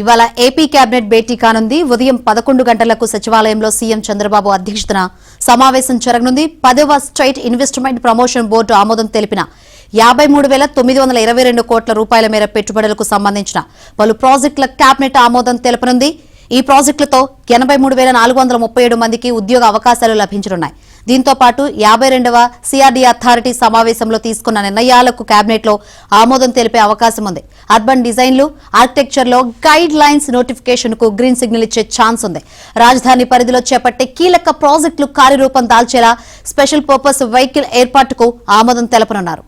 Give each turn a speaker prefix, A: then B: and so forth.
A: ఇవాళ AP cabinet భేటీ కానుంది. ఉదయం 11 గంటలకు సచివాలయంలో సీఎం చంద్రబాబు అధ్యక్షతన సమావేశం జరగనుంది. 10వ స్టేట్ ఇన్వెస్ట్మెంట్ ప్రమోషన్ బోర్డు ఆమోదం తెలిపిన 53,922 కోట్ల రూపాయల మేర పెట్టుబడులకు సంబంధించిన పలు ప్రాజెక్టుల కేబినెట్ ఆమోదం తెలపనుంది. ఈ ప్రాజెక్టులతో 83,437 మందికి ఉద్యోగ అవకాశాలు లభించనున్నాయి. దీంతో పాటు 52వ సిఆర్డీ అథారిటీ సమావేశంలో తీసుకున్న నిర్ణయాలకు కేబినెట్ లో ఆమోదం తెలిపే అవకాశం ఉంది. అర్బన్ డిజైన్లు, ఆర్కిటెక్చర్ లో గైడ్ లైన్స్ నోటిఫికేషన్ కు గ్రీన్ సిగ్నల్ ఇచ్చే ఛాన్స్ ఉంది. రాజధాని పరిధిలో చేపట్టే కీలక ప్రాజెక్టులు కార్యరూపం దాల్చేలా స్పెషల్ పర్పస్ వెహికల్ ఏర్పాటుకు ఆమోదం తెలపనున్నారు.